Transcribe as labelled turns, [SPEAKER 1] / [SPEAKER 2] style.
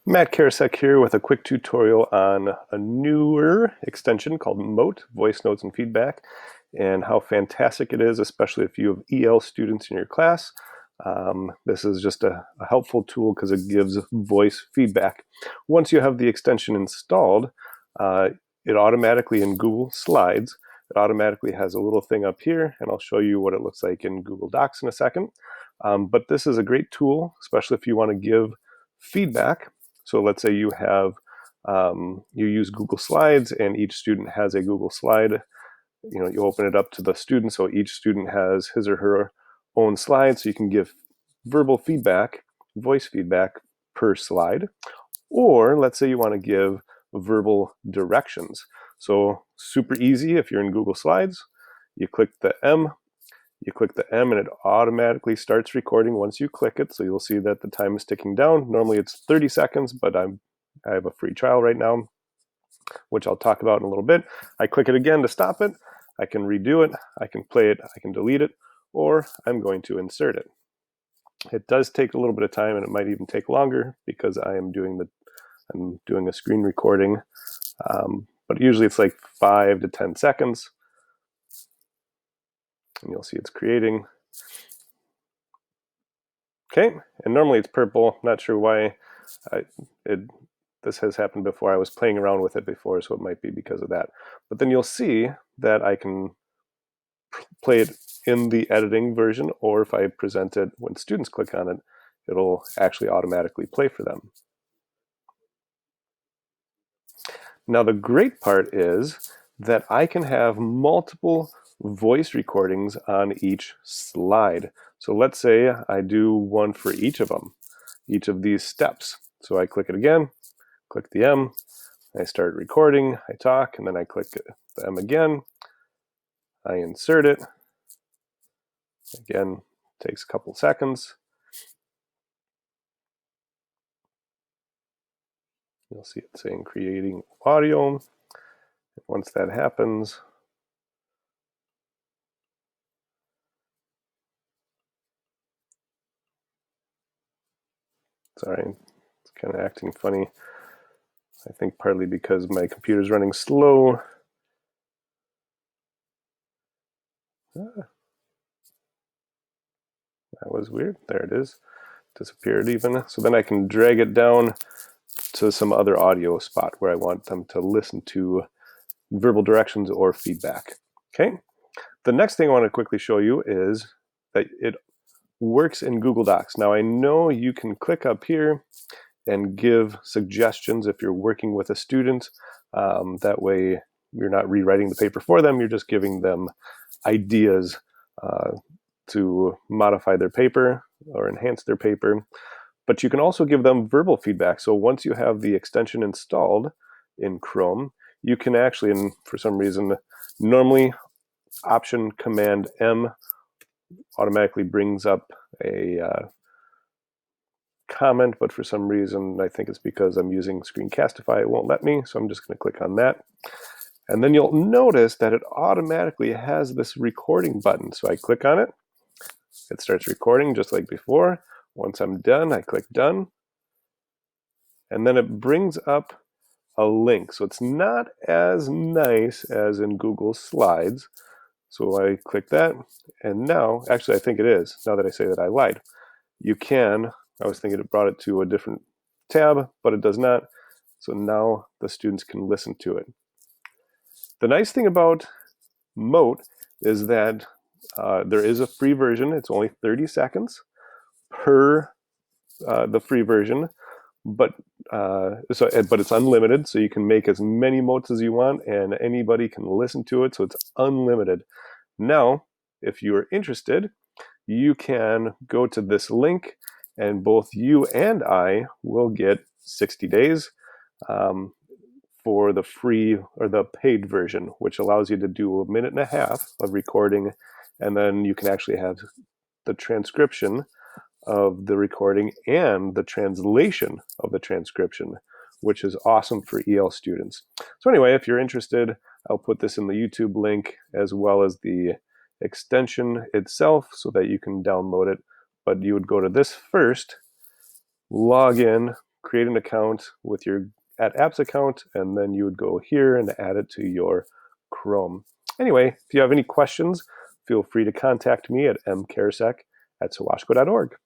[SPEAKER 1] Matt Karasek here with a quick tutorial on a newer extension called Mote, Voice Notes and Feedback, and how fantastic it is, especially if you have EL students in your class. This is just a helpful tool because it gives voice feedback. Once you have the extension installed, it automatically in Google Slides, it automatically has a little thing up here, and I'll show you what it looks like in Google Docs in a second. But this is a great tool, especially if you want to give feedback. So let's say you have you use Google Slides and each student has a Google slide. You open it up to the student, so each student has his or her own slide, so you can give verbal feedback, voice feedback per slide. Or let's say you want to give verbal directions. So super easy if you're in Google Slides, you click the M and it automatically starts recording once you click it. So you'll see that the time is ticking down. Normally it's 30 seconds, but I have a free trial right now, which I'll talk about in a little bit. I click it again to stop it. I can redo it. I can play it. I can delete it, or I'm going to insert it. It does take a little bit of time, and it might even take longer because I'm doing a screen recording. But usually it's like 5 to 10 seconds. And you'll see it's creating. Okay, and normally it's purple. Not sure why this has happened before. I was playing around with it before, so it might be because of that. But then you'll see that I can play it in the editing version, or if I present it when students click on it, it'll actually automatically play for them. Now the great part is that I can have multiple voice recordings on each slide. So let's say I do one for each of them, each of these steps. So I click it again, click the M, I start recording, I talk, and then I click the M again, I insert it. Again, takes a couple seconds. You'll see it saying creating audio. Once that happens, sorry, it's kind of acting funny. I think partly because my computer's running slow. That was weird. There it is. Disappeared even. So then I can drag it down to some other audio spot where I want them to listen to verbal directions or feedback. Okay. The next thing I want to quickly show you is that it works in Google Docs. Now I know you can click up here and give suggestions if you're working with a student. That way you're not rewriting the paper for them, you're just giving them ideas to modify their paper or enhance their paper. But you can also give them verbal feedback. So once you have the extension installed in Chrome, you can actually, and for some reason, normally Option Command M automatically brings up a comment, but for some reason, I think it's because I'm using Screencastify, it won't let me, so I'm just going to click on that. And then you'll notice that it automatically has this recording button. So I click on it, it starts recording just like before. Once I'm done, I click done. And then it brings up a link. So it's not as nice as in Google Slides. So I click that, and now, actually I think it is, now that I say that I lied. You can, I was thinking it brought it to a different tab, but it does not. So now the students can listen to it. The nice thing about Mote is that there is a free version. It's only 30 seconds per the free version, but it's unlimited, so you can make as many motes as you want, and anybody can listen to it, so it's unlimited. Now, if you are interested, you can go to this link, and both you and I will get 60 days for the free or the paid version, which allows you to do 1.5 minutes of recording, and then you can actually have the transcription of the recording and the translation of the transcription, which is awesome for EL students. So anyway, if you're interested, I'll put this in the YouTube link as well as the extension itself so that you can download it. But you would go to this first, log in, create an account with your @apps account, and then you would go here and add it to your Chrome. Anyway, if you have any questions, feel free to contact me at mkarasek@sawashko.org.